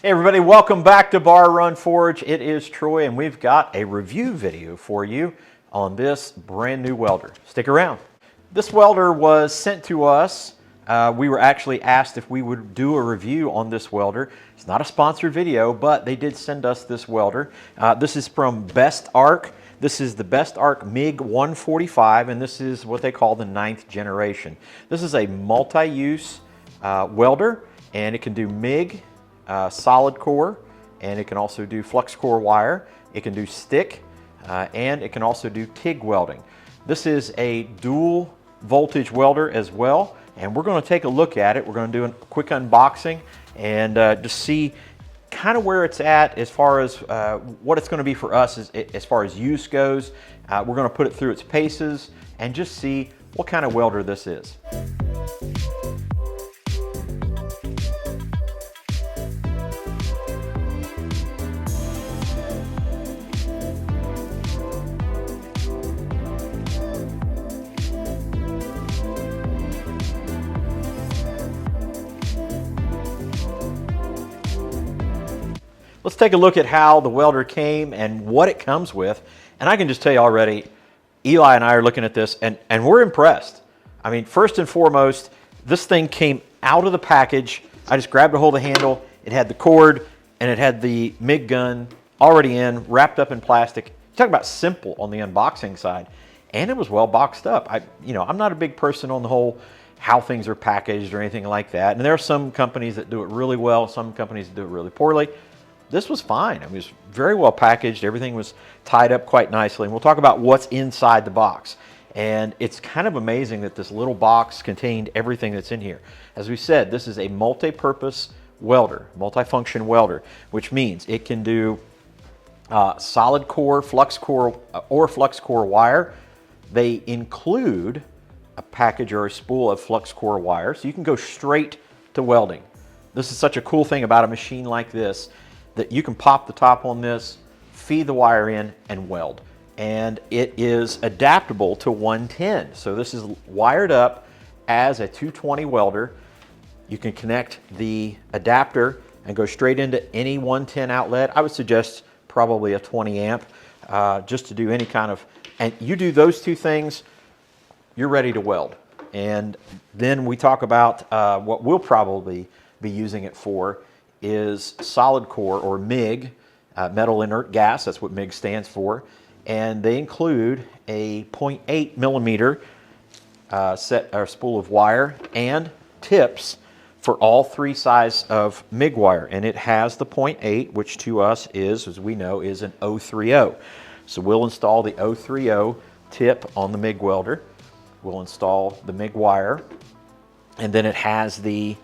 Hey everybody, welcome back to Bar Run Forge. It is Troy and we've got a review video for you on this brand new welder. Stick around. This welder was sent to us. We were actually asked if we would do a review on this welder. It's not a sponsored video, but they did send us this welder. This is from Bestarc. This is the Bestarc MIG145 and this is what they call the 9th generation. This is a multi-use welder and it can do MIG, solid core, and it can also do flux core wire. It can do stick, and it can also do TIG welding. This is a dual voltage welder as well, and we're going to take a look at it. We're going to do a quick unboxing and just see kind of where it's at as far as what it's going to be for us as far as use goes. We're going to put it through its paces and just see what kind of welder this is. Let's take a look at how the welder came and what it comes with. And I can just tell you already, Eli and I are looking at this and we're impressed. I mean, first and foremost, this thing came out of the package. I just grabbed a hold of the handle. It had the cord and it had the MIG gun already in, wrapped up in plastic. Talk about simple on the unboxing side. And it was well boxed up. I'm not a big person on the whole how things are packaged or anything like that. And there are some companies that do it really well, some companies that do it really poorly. This was fine. It was very well packaged. Everything was tied up quite nicely. And we'll talk about what's inside the box. And it's kind of amazing that this little box contained everything that's in here. As we said, this is a multi-purpose welder, multi-function welder, which means it can do solid core, flux core, or flux core wire. They include a package or a spool of flux core wire, so you can go straight to welding. This is such a cool thing about a machine like this, that you can pop the top on this, feed the wire in, and weld. And it is adaptable to 110. So this is wired up as a 220 welder. You can connect the adapter and go straight into any 110 outlet. I would suggest probably a 20 amp, just to do any kind of, and you do those two things, you're ready to weld. And then we talk about what we'll probably be using it for is solid core, or MIG, metal inert gas. That's what MIG stands for. And they include a 0.8 millimeter set or spool of wire and tips for all three sizes of MIG wire. And it has the 0.8, which to us is, as we know, is an 030. So we'll install the 030 tip on the MIG welder. We'll install the MIG wire. And then it has the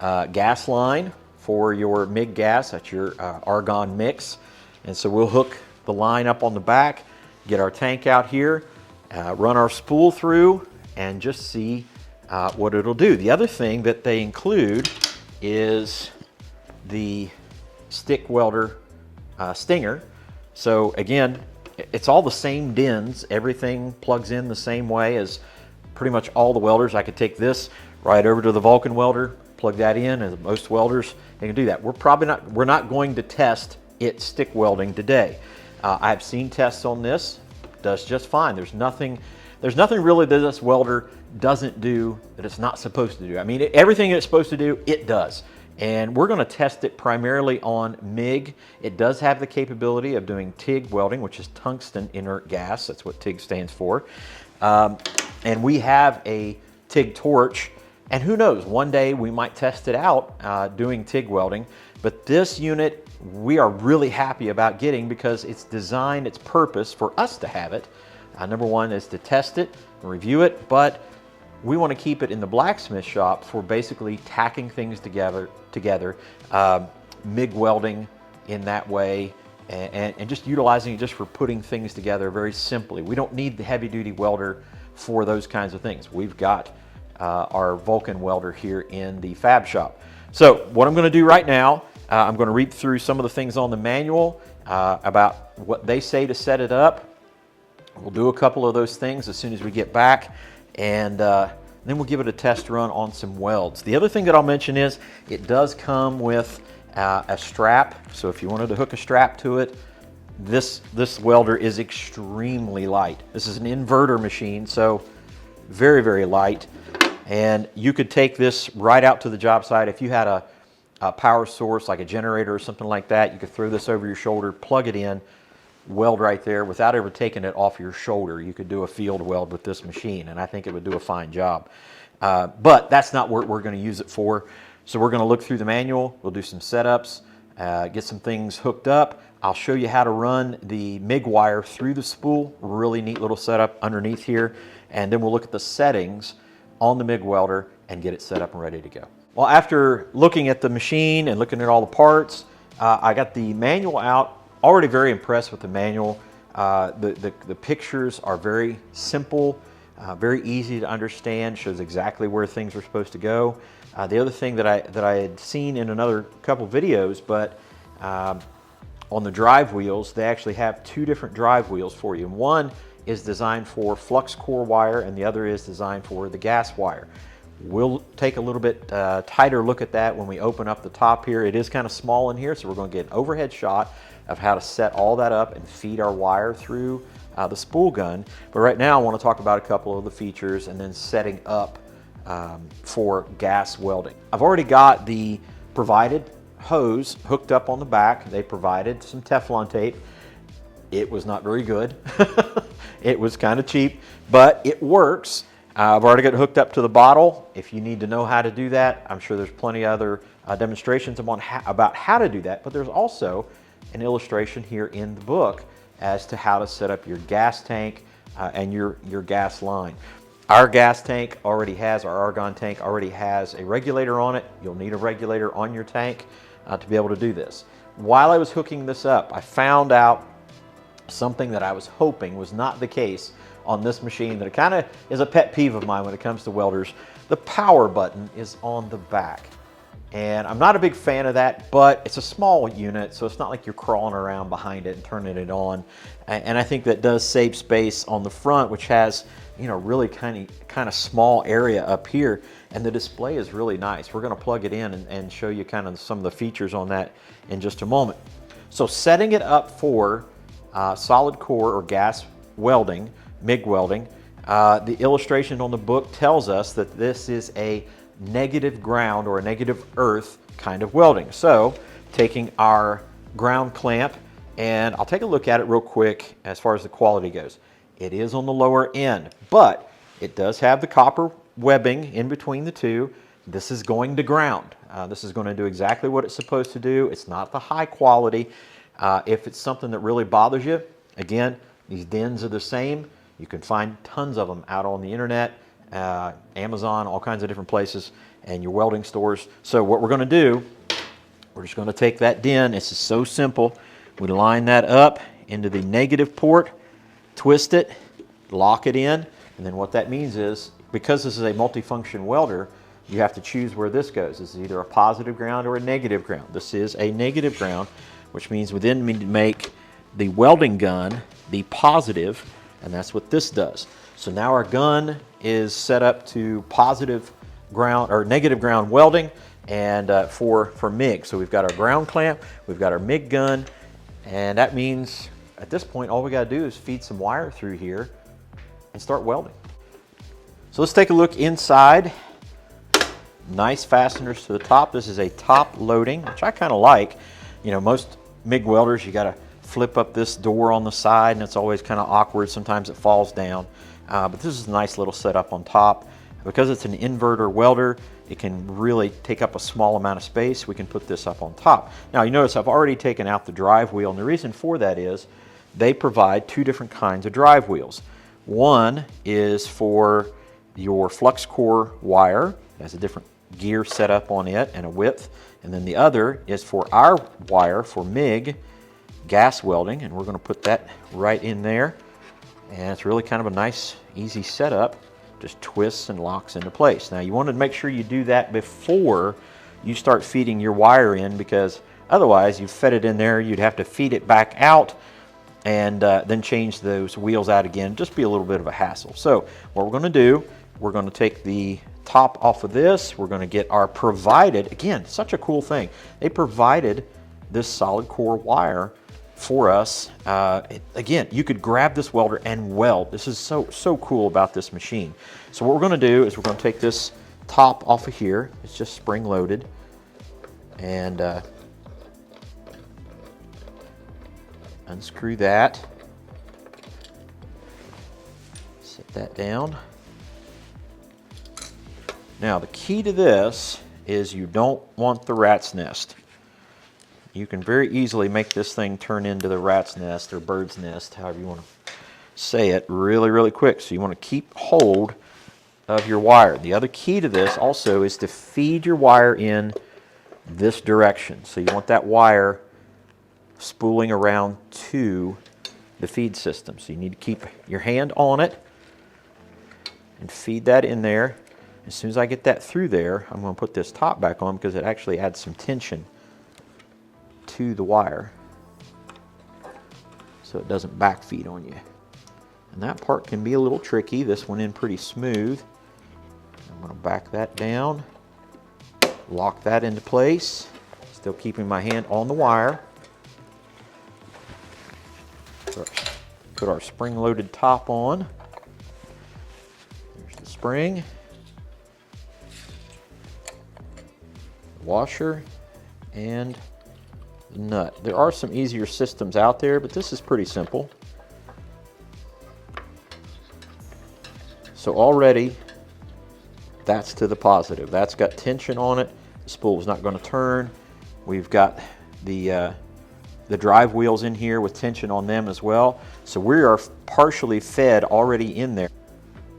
gas line for your MIG gas. That's your argon mix. And so we'll hook the line up on the back, get our tank out here, run our spool through, and just see what it'll do. The other thing that they include is the stick welder stinger. So again, it's all the same DINs. Everything plugs in the same way as pretty much all the welders. I could take this right over to the Vulcan welder, plug that in, as most welders they can do that. We're not going to test it stick welding today. I've seen tests on this, does just fine. There's nothing really that this welder doesn't do that it's not supposed to do. I mean, everything it's supposed to do, it does. And we're going to test it primarily on MIG. It does have the capability of doing TIG welding, which is tungsten inert gas. That's what TIG stands for. And we have a TIG torch. And who knows, one day we might test it out doing TIG welding. But this unit we are really happy about getting because it's designed, its purpose for us to have it. Number one is to test it and review it, but we want to keep it in the blacksmith shop for basically tacking things together, MIG welding in that way, and just utilizing it just for putting things together very simply. We don't need the heavy duty welder for those kinds of things. We've got our Vulcan welder here in the fab shop. So what I'm going to do right now, I'm going to read through some of the things on the manual about what they say to set it up. We'll do a couple of those things as soon as we get back, and then we'll give it a test run on some welds. The other thing that I'll mention is it does come with a strap. So if you wanted to hook a strap to it, this welder is extremely light. This is an inverter machine, so very, very light. And you could take this right out to the job site. If you had a power source like a generator or something like that, you could throw this over your shoulder, plug it in, weld right there without ever taking it off your shoulder. You could do a field weld with this machine, and I think it would do a fine job. But that's not what we're going to use it for. So we're going to look through the manual. We'll do some setups, get some things hooked up. I'll show you how to run the MIG wire through the spool. Really neat little setup underneath here. And then we'll look at the settings on the MIG welder and get it set up and ready to go. Well, after looking at the machine and looking at all the parts, I got the manual out. Already very impressed with the manual. The pictures are very simple, very easy to understand, shows exactly where things are supposed to go. The other thing that I had seen in another couple videos, but on the drive wheels, they actually have two different drive wheels for you. And one is designed for flux core wire and the other is designed for the gas wire. We'll take a little bit tighter look at that when we open up the top here. It is kind of small in here, so we're going to get an overhead shot of how to set all that up and feed our wire through the spool gun. But right now I want to talk about a couple of the features and then setting up for gas welding. I've already got the provided hose hooked up on the back. They provided some Teflon tape. It was not very good. It was kind of cheap, but it works. I've already got it hooked up to the bottle. If you need to know how to do that, I'm sure there's plenty of other demonstrations about how to do that, but there's also an illustration here in the book as to how to set up your gas tank and your gas line. Our gas tank already has, our argon tank already has a regulator on it. You'll need a regulator on your tank to be able to do this. While I was hooking this up, I found out something that I was hoping was not the case on this machine, that it kind of is a pet peeve of mine when it comes to welders. The power button is on the back. And I'm not a big fan of that, but it's a small unit, so it's not like you're crawling around behind it and turning it on. And I think that does save space on the front, which has, you know, really kind of small area up here. And the display is really nice. We're going to plug it in and show you kind of some of the features on that in just a moment. So setting it up for solid core or gas welding, MIG welding, the illustration on the book tells us that this is a negative ground or a negative earth kind of welding. So taking our ground clamp, and I'll take a look at it real quick as far as the quality goes. It is on the lower end, but it does have the copper webbing in between the two. This is going to ground. This is going to do exactly what it's supposed to do. It's not the high quality. If it's something that really bothers you, again, these DINs are the same. You can find tons of them out on the internet, Amazon, all kinds of different places, and your welding stores. So what we're going to do, we're just going to take that DIN. This is so simple. We line that up into the negative port, twist it, lock it in, and then what that means is, because this is a multifunction welder, you have to choose where this goes. This is either a positive ground or a negative ground. This is a negative ground, which means we then need to make the welding gun the positive, and that's what this does. So now our gun is set up to positive ground or negative ground welding, and for MIG. So we've got our ground clamp, we've got our MIG gun, and that means at this point all we got to do is feed some wire through here and start welding. So let's take a look inside. Nice fasteners to the top. This is a top loading, which I kind of like. You know, most MIG welders, you got to flip up this door on the side, and it's always kind of awkward. Sometimes it falls down, but this is a nice little setup on top. Because it's an inverter welder, it can really take up a small amount of space. We can put this up on top. Now you notice I've already taken out the drive wheel, and the reason for that is they provide two different kinds of drive wheels. One is for your flux core wire. It has a different gear set up on it and a width, and then the other is for our wire for MIG gas welding, and we're going to put that right in there, and it's really kind of a nice easy setup. Just twists and locks into place. Now you want to make sure you do that before you start feeding your wire in, because otherwise you've fed it in there, you'd have to feed it back out and then change those wheels out again. Just be a little bit of a hassle. So what we're going to do, we're going to take the top off of this. We're going to get our provided, again, such a cool thing. They provided this solid core wire for us. Again, you could grab this welder and weld. This is so cool about this machine. So what we're going to do is we're going to take this top off of here. It's just spring loaded. And unscrew that. Set that down. Now the key to this is you don't want the rat's nest. You can very easily make this thing turn into the rat's nest or bird's nest, however you want to say it, really quick. So you want to keep hold of your wire. The other key to this also is to feed your wire in this direction. So you want that wire spooling around to the feed system. So you need to keep your hand on it and feed that in there. As soon as I get that through there, I'm going to put this top back on because it actually adds some tension to the wire so it doesn't backfeed on you. And that part can be a little tricky. This went in pretty smooth. I'm going to back that down, lock that into place, still keeping my hand on the wire. Put our spring-loaded top on. There's the spring, the washer, and the nut. There are some easier systems out there, but this is pretty simple. So already, that's to the positive. That's got tension on it. The spool is not going to turn. We've got the drive wheels in here with tension on them as well. So we are partially fed already in there.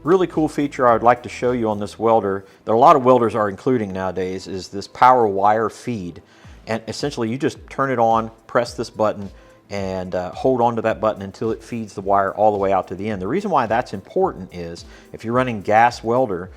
Really cool feature I would like to show you on this welder that a lot of welders are including nowadays is this power wire feed. And essentially you just turn it on, press this button, and hold on to that button until it feeds the wire all the way out to the end. The reason why that's important is if you're running gas welder,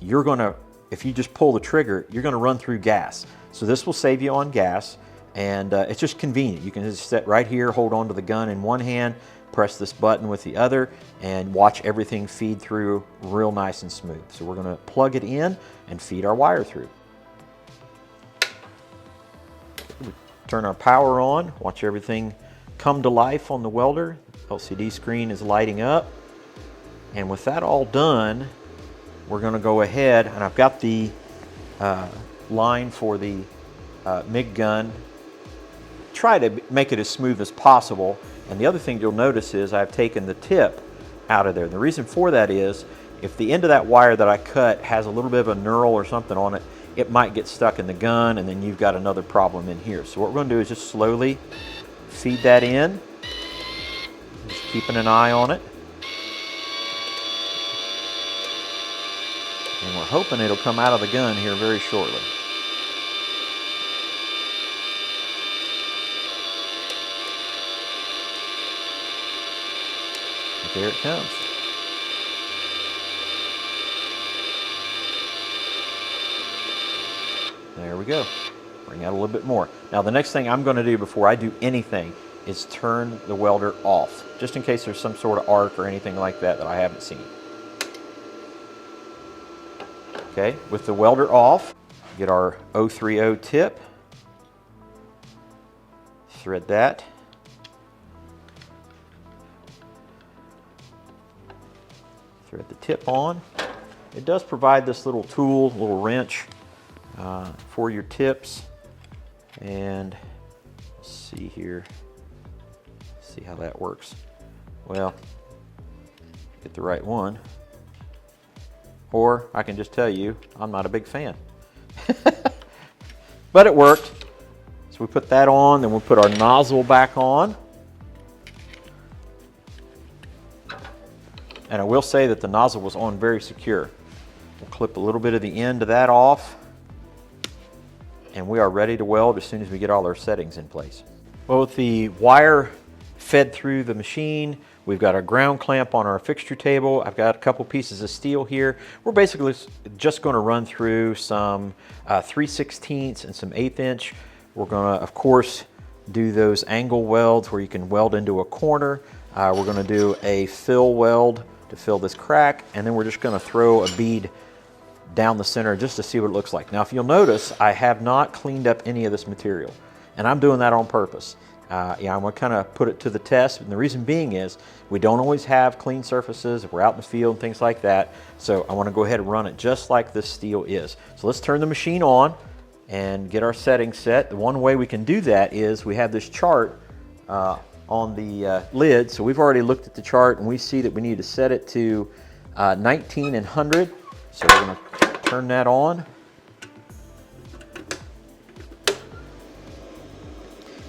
if you just pull the trigger, you're gonna run through gas. So this will save you on gas, and it's just convenient. You can just sit right here, hold on to the gun in one hand, press this button with the other, and watch everything feed through real nice and smooth. So we're gonna plug it in and feed our wire through. Turn our power on, watch everything come to life on the welder. LCD screen is lighting up. And with that all done, we're going to go ahead, and I've got the line for the MIG gun. Try to make it as smooth as possible. And the other thing you'll notice is I've taken the tip out of there. The reason for that is if the end of that wire that I cut has a little bit of a knurl or something on it, it might get stuck in the gun, and then you've got another problem in here. So what we're going to do is just slowly feed that in, just keeping an eye on it. And we're hoping it'll come out of the gun here very shortly. But there it comes. There we go. Bring out a little bit more. Now the next thing I'm going to do before I do anything is turn the welder off, just in case there's some sort of arc or anything like that that I haven't seen. Okay, with the welder off, get our 030 tip, thread that, thread the tip on. It does provide this little tool, little wrench for your tips, and let's see here, see how that works. Well, get the right one, or I can just tell you I'm not a big fan. But it worked. So we put that on, then we'll put our nozzle back on. And I will say that the nozzle was on very secure. We'll clip a little bit of the end of that off, and we are ready to weld as soon as we get all our settings in place. Well, with the wire fed through the machine, we've got our ground clamp on our fixture table. I've got a couple pieces of steel here. We're basically just going to run through some 3/16 and some 1/8 inch. We're going to, of course, do those angle welds where you can weld into a corner. We're going to do a fill weld to fill this crack, and then we're just going to throw a bead down the center just to see what it looks like. Now, if you'll notice, I have not cleaned up any of this material, and I'm doing that on purpose. Yeah, I'm gonna kind of put it to the test, and the reason being is we don't always have clean surfaces if we're out in the field and things like that. So I want to go ahead and run it just like this steel is. So let's turn the machine on and get our settings set. The one way we can do that is we have this chart on the lid. So we've already looked at the chart and we see that we need to set it to 19 and 100. So we're going to turn that on.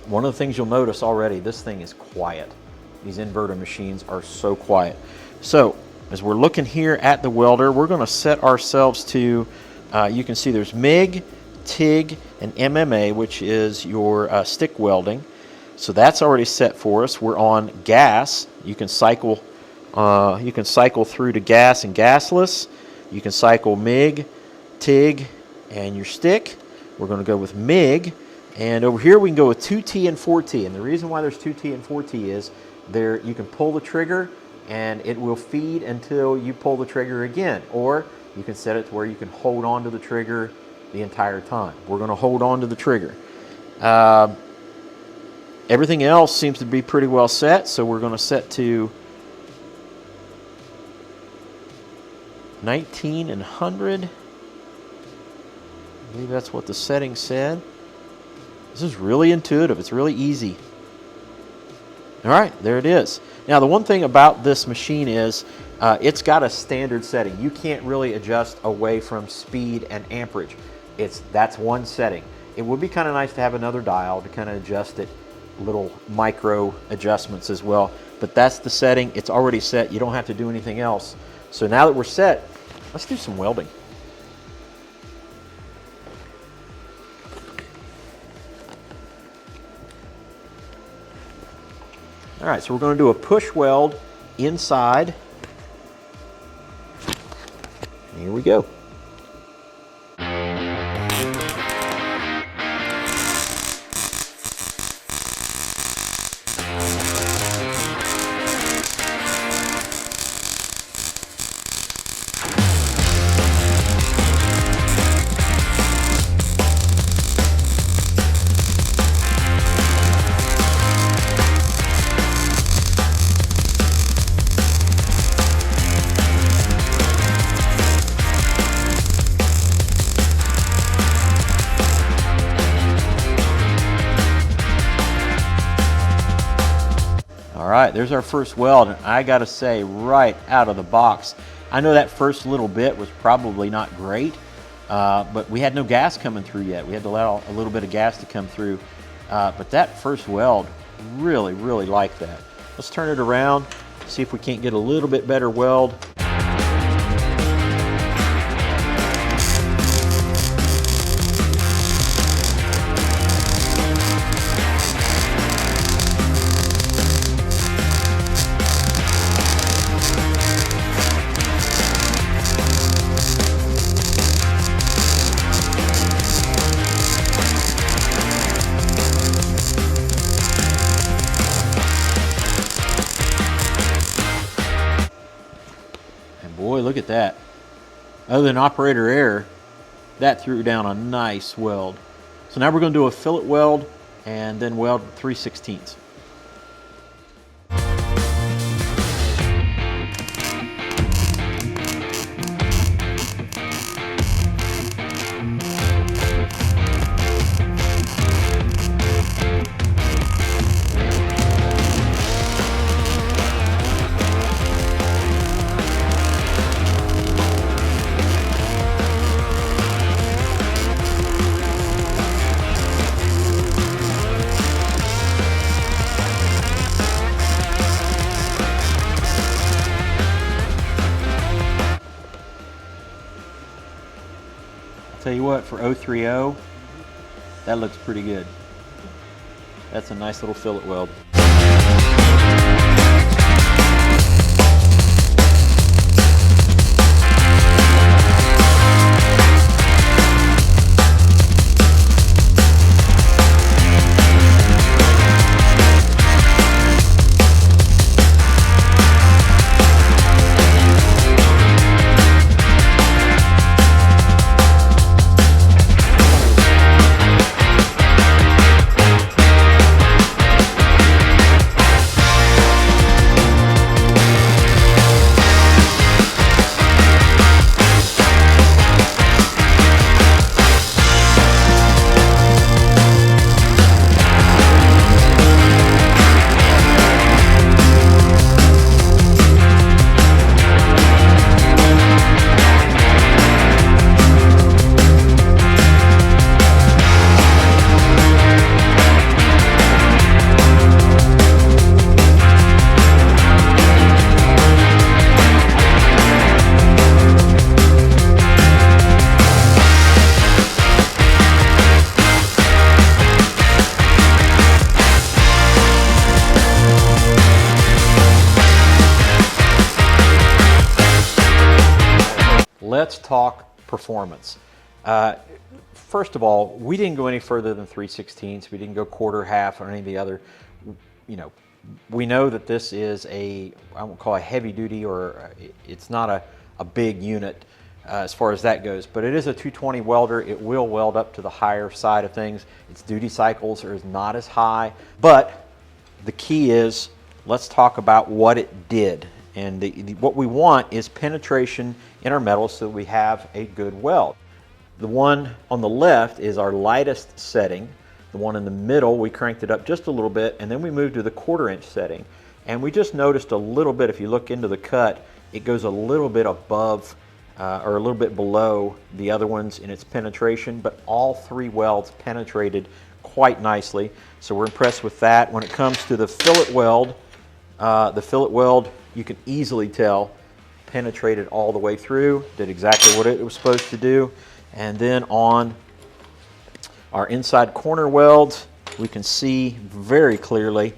One of the things you'll notice already, this thing is quiet. These inverter machines are so quiet. So as we're looking here at the welder, we're going to set ourselves to, you can see there's MIG, TIG, and MMA, which is your stick welding. So that's already set for us. We're on gas. You can cycle through to gas and gasless. You can cycle MIG, TIG, and your stick. We're going to go with MIG. And over here we can go with 2T and 4T. And the reason why there's 2T and 4T is there you can pull the trigger and it will feed until you pull the trigger again. Or you can set it to where you can hold on to the trigger the entire time. We're going to hold on to the trigger. Everything else seems to be pretty well set, so we're going to set to 19 and 100. I believe that's what the setting said. This is really intuitive. It's really easy. All right, there it is. Now, the one thing about this machine is it's got a standard setting. You can't really adjust away from speed and amperage. That's one setting. It would be kind of nice to have another dial to kind of adjust it, little micro adjustments as well. But that's the setting. It's already set. You don't have to do anything else. So now that we're set, let's do some welding. All right, so we're going to do a push weld inside. Here we go. All right, there's our first weld, and I gotta say, right out of the box, I know that first little bit was probably not great, but we had no gas coming through yet. We had to allow a little bit of gas to come through, but that first weld, really, really like that. Let's turn it around, see if we can't get a little bit better weld. Boy, look at that. Other than operator error, that threw down a nice weld. So now we're going to do a fillet weld and then weld 3/16. Tell you what, for 030, that looks pretty good. That's a nice little fillet weld. let's talk performance. First of all, we didn't go any further than 3/16. We didn't go quarter, half, or any of the other. You know, we know that this is I won't call it heavy duty, or it's not a big unit as far as that goes, but it is a 220 welder. It will weld up to the higher side of things. Its duty cycles are not as high, but the key is, let's talk about what it did. And what we want is penetration in our metal so that we have a good weld. The one on the left is our lightest setting. The one in the middle, we cranked it up just a little bit, and then we moved to the 1/4 inch setting. And we just noticed a little bit, if you look into the cut, it goes a little bit above or a little bit below the other ones in its penetration, but all 3 welds penetrated quite nicely. So we're impressed with that. When it comes to the fillet weld, you can easily tell penetrated all the way through, did exactly what it was supposed to do. And then on our inside corner welds, we can see very clearly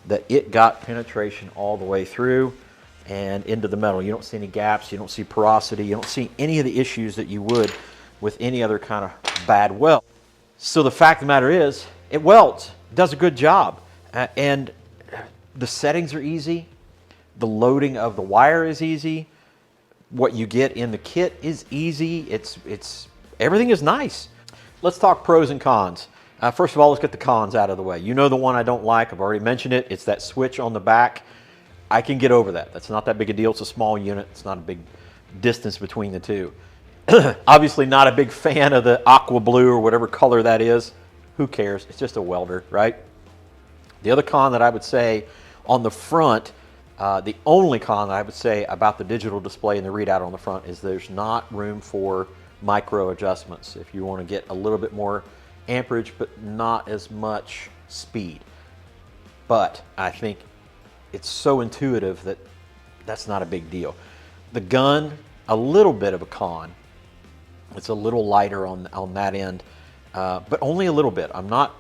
that it got penetration all the way through and into the metal. You don't see any gaps, you don't see porosity, you don't see any of the issues that you would with any other kind of bad weld. So the fact of the matter is, it welds, does a good job, and the settings are easy, the loading of the wire is easy, what you get in the kit is easy, everything is nice. Let's talk pros and cons. First of all, let's get the cons out of the way. You know the one I don't like, I've already mentioned it, it's that switch on the back. I can get over that. That's not that big a deal. It's a small unit. It's not a big distance between the two. Obviously not a big fan of the aqua blue or whatever color that is. Who cares? It's just a welder, right? The other con that I would say on the front, the only con that I would say about the digital display and the readout on the front is there's not room for micro adjustments. If you want to get a little bit more amperage but not as much speed. But I think it's so intuitive that that's not a big deal. The gun, a little bit of a con. It's a little lighter on that end, but only a little bit. I'm not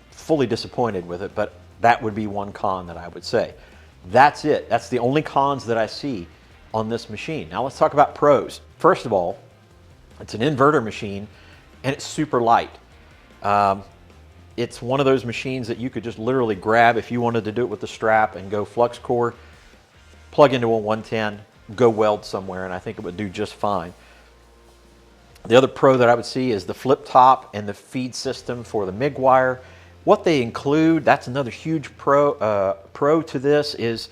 fully disappointed with it, but that would be one con that I would say. That's it. That's the only cons that I see on this machine. Now let's talk about pros. First of all, it's an inverter machine and it's super light. It's one of those machines that you could just literally grab if you wanted to do it with the strap and go flux core, plug into a 110, go weld somewhere, and I think it would do just fine. The other pro that I would see is the flip top and the feed system for the MIG wire. What they include, that's another huge pro to this, is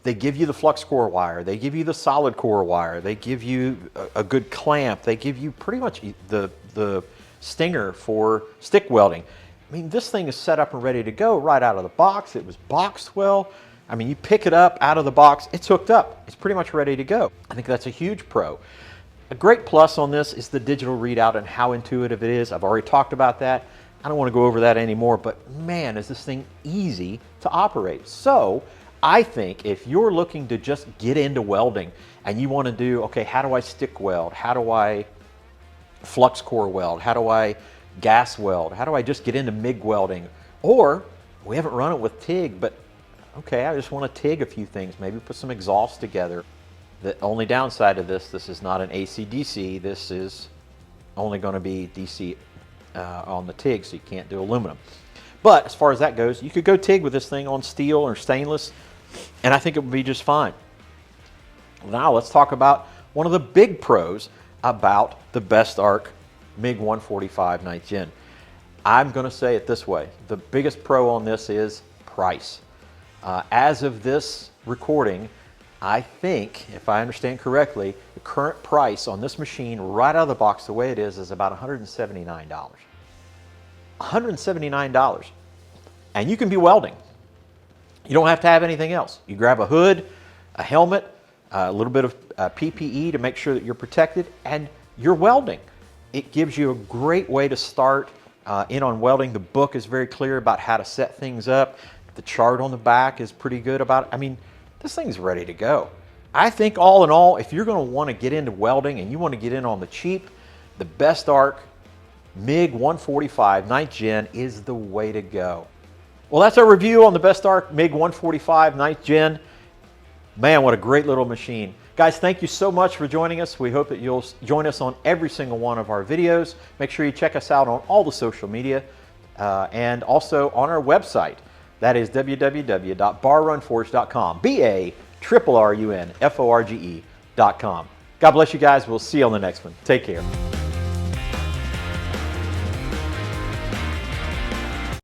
they give you the flux core wire, they give you the solid core wire, they give you a good clamp, they give you pretty much the stinger for stick welding. I mean, this thing is set up and ready to go right out of the box. It was boxed well. I mean, you pick it up out of the box, it's hooked up. It's pretty much ready to go. I think that's a huge pro. A great plus on this is the digital readout and how intuitive it is. I've already talked about that. I don't want to go over that anymore, but man, is this thing easy to operate. So I think if you're looking to just get into welding and you want to do, okay, how do I stick weld? How do I flux core weld? How do I gas weld? How do I just get into MIG welding? Or we haven't run it with TIG, but okay, I just want to TIG a few things, maybe put some exhaust together. The only downside of this is not an AC/DC. This is only going to be DC on the TIG, so you can't do aluminum. But as far as that goes, you could go TIG with this thing on steel or stainless, and I think it would be just fine. Now let's talk about one of the big pros about the Bestarc MIG145 9th Gen. I'm going to say it this way. The biggest pro on this is price. As of this recording, I think, if I understand correctly, the current price on this machine right out of the box the way it is about $179. $179. And you can be welding. You don't have to have anything else. You grab a hood, a helmet, a little bit of PPE to make sure that you're protected, and you're welding. It gives you a great way to start in on welding. The book is very clear about how to set things up. The chart on the back is pretty good about it. I mean, this thing's ready to go. I think all in all, if you're going to want to get into welding and you want to get in on the cheap, the Bestarc MIG145 9th Gen is the way to go. Well, that's our review on the Bestarc MIG145 9th Gen. Man, what a great little machine. Guys, thank you so much for joining us. We hope that you'll join us on every single one of our videos. Make sure you check us out on all the social media and also on our website. That is www.barrunforge.com. BARRUNFORGE.com. God bless you guys. We'll see you on the next one. Take care.